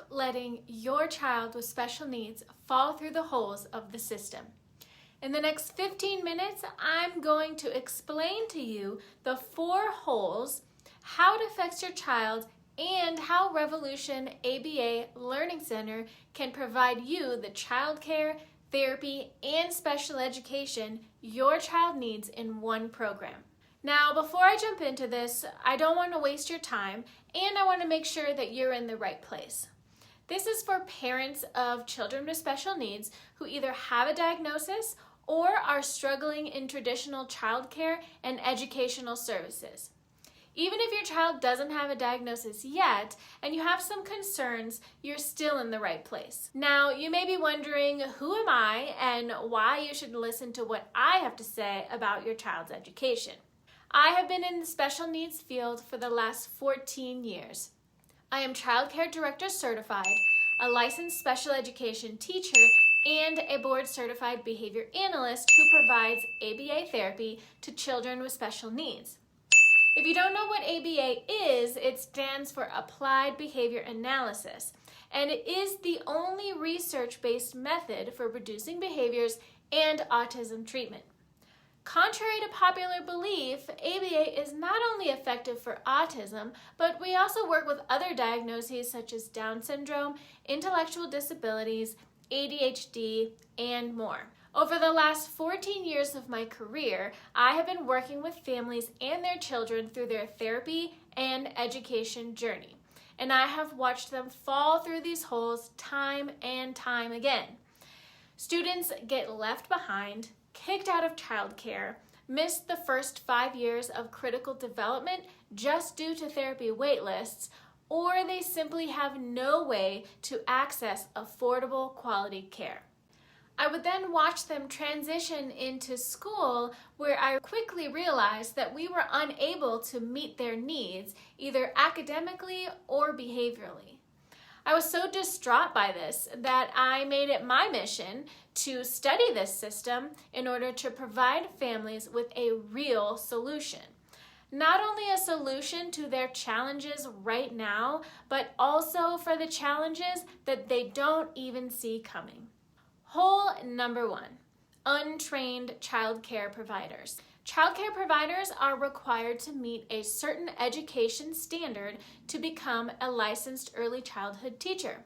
Stop letting your child with special needs fall through the holes of the system. In the next 15 minutes, I'm going to explain to you the 4 holes, how it affects your child, and how Revolution ABA Learning Center can provide you the childcare, therapy, and special education your child needs in one program. Now, before I jump into this, I don't want to waste your time, and I want to make sure that you're in the right place. This is for parents of children with special needs who either have a diagnosis or are struggling in traditional childcare and educational services. Even if your child doesn't have a diagnosis yet and you have some concerns, you're still in the right place. Now, you may be wondering, who am I and why you should listen to what I have to say about your child's education. I have been in the special needs field for the last 14 years. I am Child Care Director certified, a licensed special education teacher, and a board-certified behavior analyst who provides ABA therapy to children with special needs. If you don't know what ABA is, it stands for Applied Behavior Analysis, and it is the only research-based method for reducing behaviors and autism treatment. Contrary to popular belief, ABA is not only effective for autism, but we also work with other diagnoses such as Down syndrome, intellectual disabilities, ADHD, and more. Over the last 14 years of my career, I have been working with families and their children through their therapy and education journey, and I have watched them fall through these holes time and time again. Students get left behind, kicked out of childcare, miss the first 5 years of critical development just due to therapy waitlists, or they simply have no way to access affordable quality care. I would then watch them transition into school, where I quickly realized that we were unable to meet their needs, either academically or behaviorally. I was so distraught by this that I made it my mission to study this system in order to provide families with a real solution. Not only a solution to their challenges right now, but also for the challenges that they don't even see coming. Hole number 1, untrained childcare providers. Childcare providers are required to meet a certain education standard to become a licensed early childhood teacher.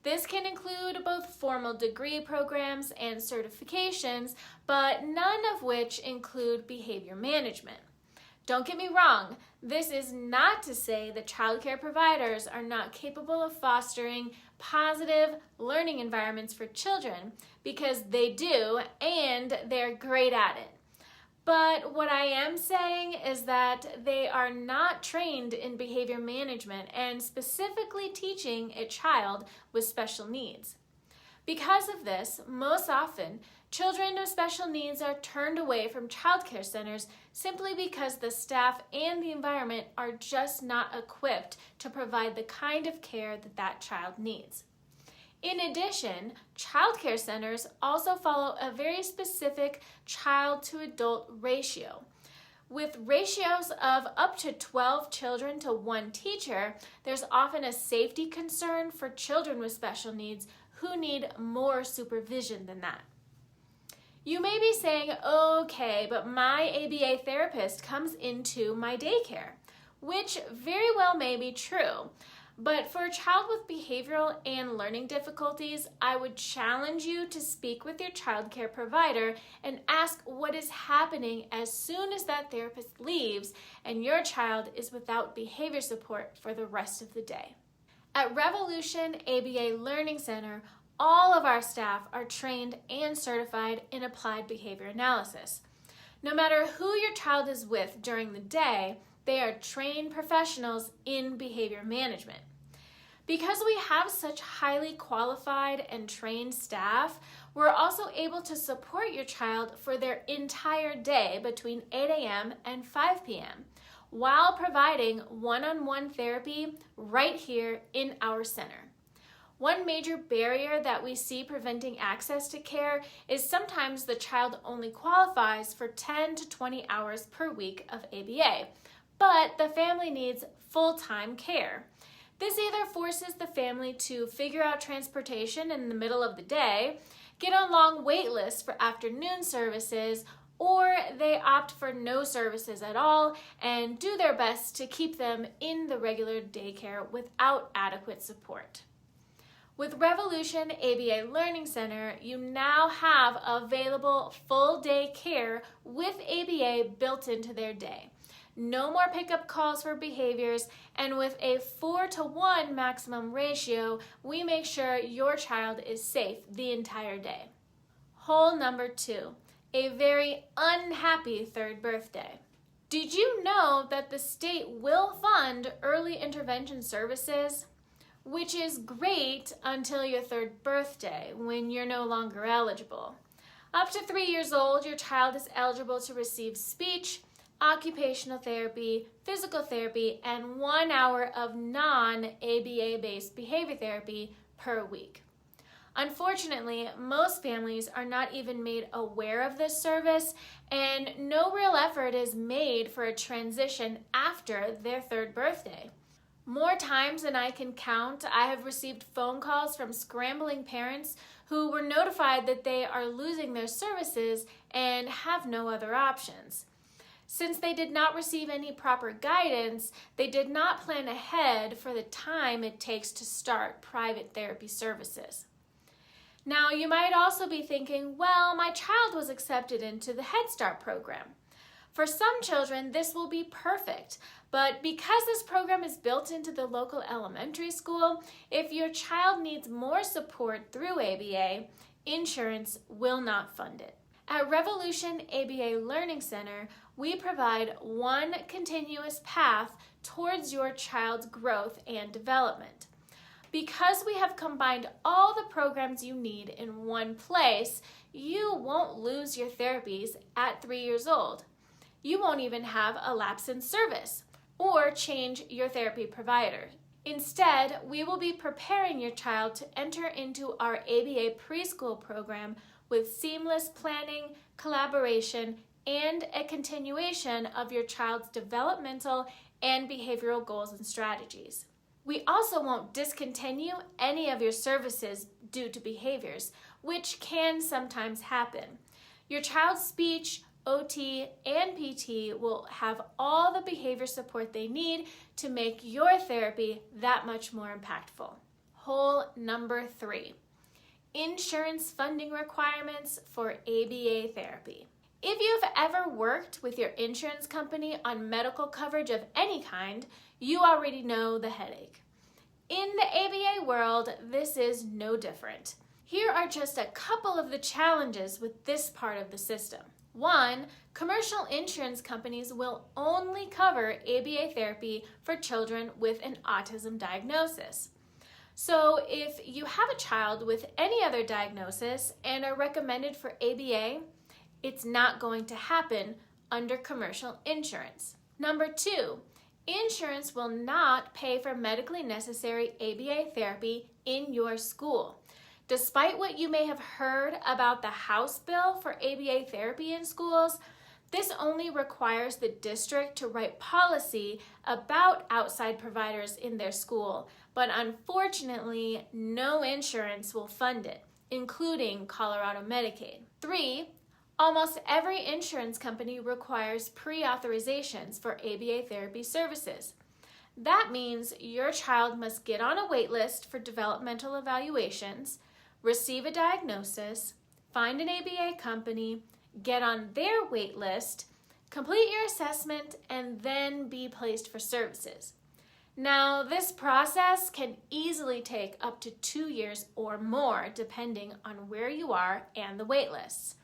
This can include both formal degree programs and certifications, but none of which include behavior management. Don't get me wrong, this is not to say that childcare providers are not capable of fostering positive learning environments for children, because they do, and they're great at it. But what I am saying is that they are not trained in behavior management and specifically teaching a child with special needs. Because of this, most often, children with special needs are turned away from childcare centers simply because the staff and the environment are just not equipped to provide the kind of care that that child needs. In addition, childcare centers also follow a very specific child-to-adult ratio. With ratios of up to 12 children to 1 teacher, there's often a safety concern for children with special needs who need more supervision than that. You may be saying, okay, but my ABA therapist comes into my daycare, which very well may be true. But for a child with behavioral and learning difficulties, I would challenge you to speak with your childcare provider and ask what is happening as soon as that therapist leaves and your child is without behavior support for the rest of the day. At Revolution ABA Learning Center, all of our staff are trained and certified in applied behavior analysis. No matter who your child is with during the day, they are trained professionals in behavior management. Because we have such highly qualified and trained staff, we're also able to support your child for their entire day between 8 a.m. and 5 p.m. while providing one-on-one therapy right here in our center. One major barrier that we see preventing access to care is sometimes the child only qualifies for 10 to 20 hours per week of ABA, but the family needs full-time care. This either forces the family to figure out transportation in the middle of the day, get on long wait lists for afternoon services, or they opt for no services at all and do their best to keep them in the regular daycare without adequate support. With Revolution ABA Learning Center, you now have available full-day care with ABA built into their day. No more pickup calls for behaviors, and with a 4-to-1 maximum ratio, we make sure your child is safe the entire day. Hole number 2, a very unhappy third birthday. Did you know that the state will fund early intervention services? Which is great until your third birthday, when you're no longer eligible. Up to 3 years old, your child is eligible to receive speech, occupational therapy, physical therapy, and 1 hour of non-ABA-based behavior therapy per week. Unfortunately, most families are not even made aware of this service, and no real effort is made for a transition after their third birthday. More times than I can count, I have received phone calls from scrambling parents who were notified that they are losing their services and have no other options. Since they did not receive any proper guidance, they did not plan ahead for the time it takes to start private therapy services. Now, you might also be thinking, well, my child was accepted into the Head Start program. For some children, this will be perfect, but because this program is built into the local elementary school, if your child needs more support through ABA, insurance will not fund it. At Revolution ABA Learning Center, we provide one continuous path towards your child's growth and development. Because we have combined all the programs you need in one place, you won't lose your therapies at 3 years old. You won't even have a lapse in service or change your therapy provider. Instead, we will be preparing your child to enter into our ABA preschool program with seamless planning, collaboration, and a continuation of your child's developmental and behavioral goals and strategies. We also won't discontinue any of your services due to behaviors, which can sometimes happen. Your child's speech, OT, and PT will have all the behavior support they need to make your therapy that much more impactful. Hole number 3, insurance funding requirements for ABA therapy. If you've ever worked with your insurance company on medical coverage of any kind, you already know the headache. In the ABA world, this is no different. Here are just a couple of the challenges with this part of the system. 1, commercial insurance companies will only cover ABA therapy for children with an autism diagnosis. So if you have a child with any other diagnosis and are recommended for ABA, it's not going to happen under commercial insurance. Number 2, insurance will not pay for medically necessary ABA therapy in your school. Despite what you may have heard about the House bill for ABA therapy in schools, this only requires the district to write policy about outside providers in their school, but unfortunately, no insurance will fund it, including Colorado Medicaid. 3, almost every insurance company requires pre-authorizations for ABA therapy services. That means your child must get on a wait list for developmental evaluations, receive a diagnosis, find an ABA company, get on their wait list, complete your assessment, and then be placed for services. Now, this process can easily take up to 2 years or more, depending on where you are and the wait lists.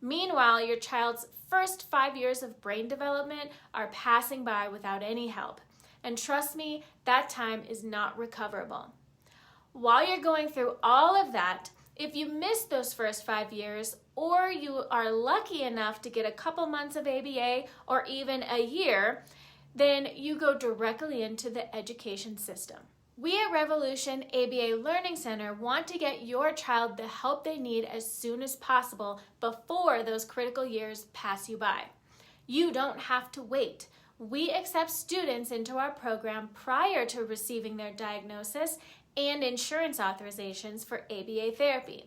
Meanwhile, your child's first 5 years of brain development are passing by without any help. And trust me, that time is not recoverable. While you're going through all of that, if you miss those first 5 years, or you are lucky enough to get a couple months of ABA or even a year, then you go directly into the education system. We at Revolution ABA Learning Center want to get your child the help they need as soon as possible before those critical years pass you by. You don't have to wait. We accept students into our program prior to receiving their diagnosis and insurance authorizations for ABA therapy.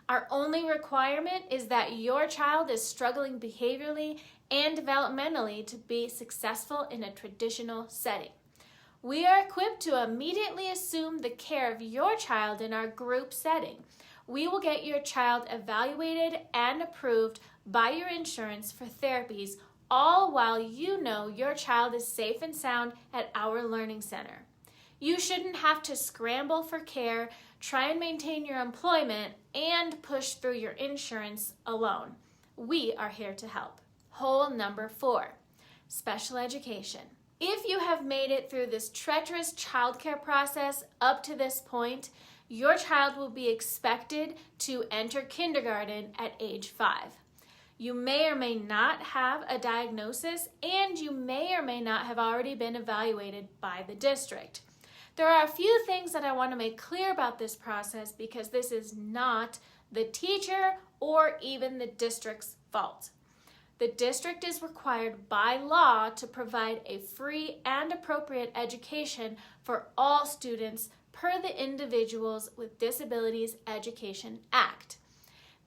Our only requirement is that your child is struggling behaviorally and developmentally to be successful in a traditional setting. We are equipped to immediately assume the care of your child in our group setting. We will get your child evaluated and approved by your insurance for therapies, all while you know your child is safe and sound at our learning center. You shouldn't have to scramble for care, try and maintain your employment, and push through your insurance alone. We are here to help. Hole number 4, special education. If you have made it through this treacherous childcare process up to this point, your child will be expected to enter kindergarten at age 5. You may or may not have a diagnosis, and you may or may not have already been evaluated by the district. There are a few things that I want to make clear about this process because this is not the teacher or even the district's fault. The district is required by law to provide a free and appropriate education for all students per the Individuals with Disabilities Education Act.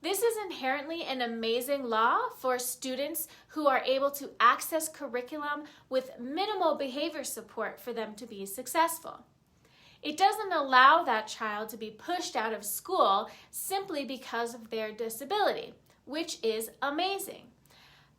This is inherently an amazing law for students who are able to access curriculum with minimal behavior support for them to be successful. It doesn't allow that child to be pushed out of school simply because of their disability, which is amazing.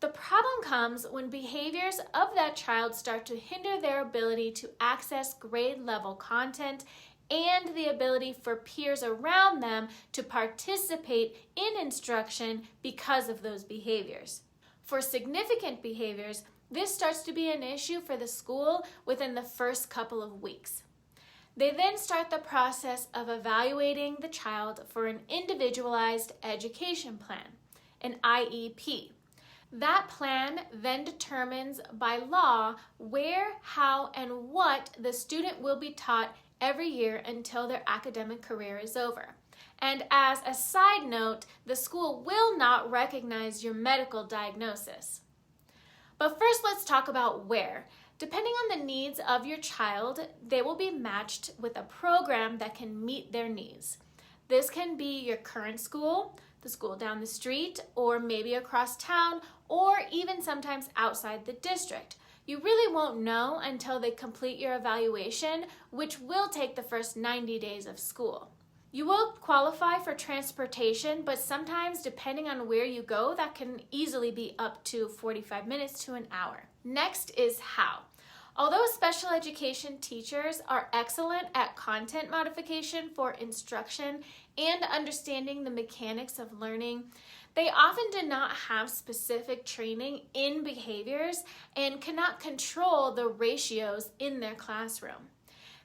The problem comes when behaviors of that child start to hinder their ability to access grade level content and the ability for peers around them to participate in instruction because of those behaviors. For significant behaviors, this starts to be an issue for the school within the first couple of weeks. They then start the process of evaluating the child for an individualized education plan, an IEP. That plan then determines by law where, how, and what the student will be taught every year until their academic career is over. And as a side note, the school will not recognize your medical diagnosis. But first, let's talk about where. Depending on the needs of your child, they will be matched with a program that can meet their needs. This can be your current school, the school down the street, or maybe across town, or even sometimes outside the district. You really won't know until they complete your evaluation, which will take the first 90 days of school. You will qualify for transportation, but sometimes depending on where you go, that can easily be up to 45 minutes to an hour. Next is how. Although special education teachers are excellent at content modification for instruction and understanding the mechanics of learning, they often do not have specific training in behaviors and cannot control the ratios in their classroom.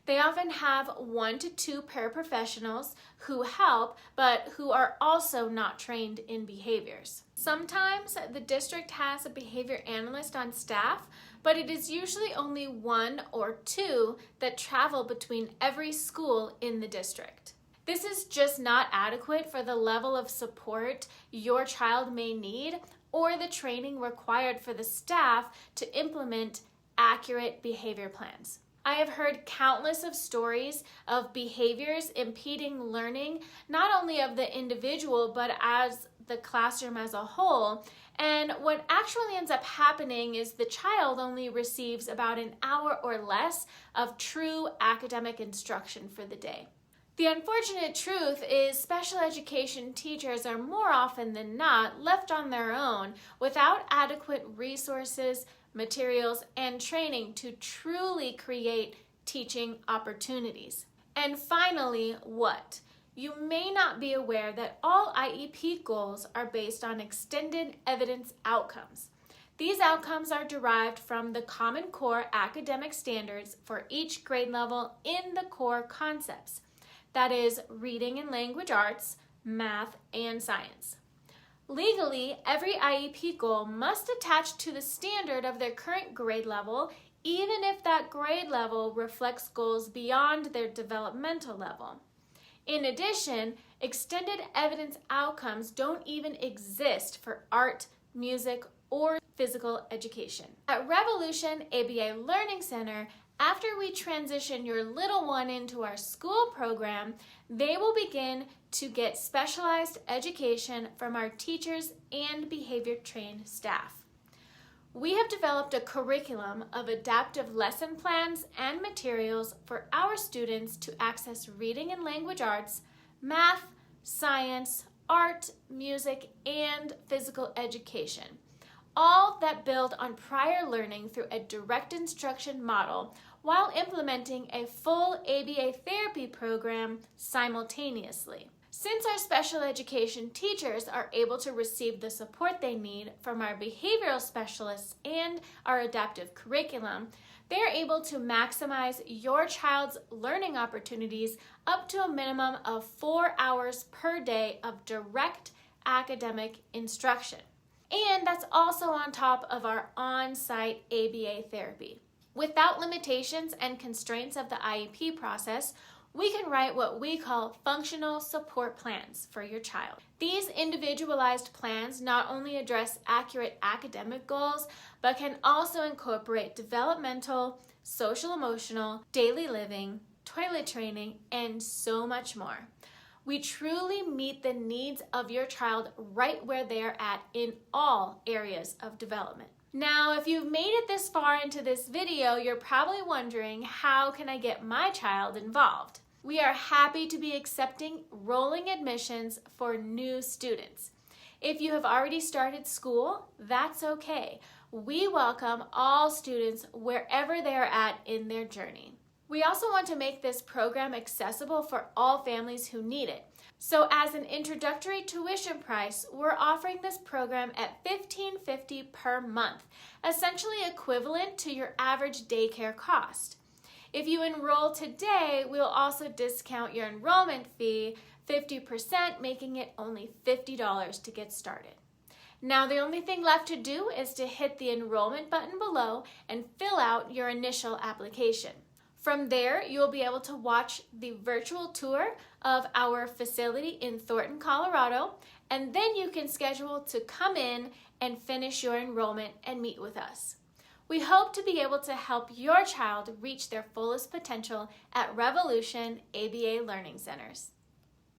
They often have 1 to 2 paraprofessionals who help, but who are also not trained in behaviors. Sometimes the district has a behavior analyst on staff, but it is usually only 1 or 2 that travel between every school in the district. This is just not adequate for the level of support your child may need or the training required for the staff to implement accurate behavior plans. I have heard countless of stories of behaviors impeding learning, not only of the individual, but as the classroom as a whole. And what actually ends up happening is the child only receives about an hour or less of true academic instruction for the day. The unfortunate truth is special education teachers are more often than not left on their own without adequate resources, materials, and training to truly create teaching opportunities. And finally, what? You may not be aware that all IEP goals are based on extended evidence outcomes. These outcomes are derived from the Common Core academic standards for each grade level in the core concepts. That is, reading and language arts, math, and science. Legally, every IEP goal must attach to the standard of their current grade level, even if that grade level reflects goals beyond their developmental level. In addition, extended evidence outcomes don't even exist for art, music, or physical education. At Revolution ABA Learning Center, after we transition your little one into our school program, they will begin to get specialized education from our teachers and behavior trained staff. We have developed a curriculum of adaptive lesson plans and materials for our students to access reading and language arts, math, science, art, music, and physical education. All that build on prior learning through a direct instruction model while implementing a full ABA therapy program simultaneously. Since our special education teachers are able to receive the support they need from our behavioral specialists and our adaptive curriculum, they are able to maximize your child's learning opportunities up to a minimum of 4 hours per day of direct academic instruction. And that's also on top of our on-site ABA therapy. Without limitations and constraints of the IEP process, we can write what we call functional support plans for your child. These individualized plans not only address accurate academic goals, but can also incorporate developmental, social-emotional, daily living, toilet training, and so much more. We truly meet the needs of your child right where they're at in all areas of development. Now, if you've made it this far into this video, you're probably wondering, how can I get my child involved? We are happy to be accepting rolling admissions for new students. If you have already started school, that's okay. We welcome all students wherever they are at in their journey. We also want to make this program accessible for all families who need it. So as an introductory tuition price, we're offering this program at $15.50 per month, essentially equivalent to your average daycare cost. If you enroll today, we'll also discount your enrollment fee 50%, making it only $50 to get started. Now, the only thing left to do is to hit the enrollment button below and fill out your initial application. From there, you'll be able to watch the virtual tour of our facility in Thornton, Colorado, and then you can schedule to come in and finish your enrollment and meet with us. We hope to be able to help your child reach their fullest potential at Revolution ABA Learning Centers.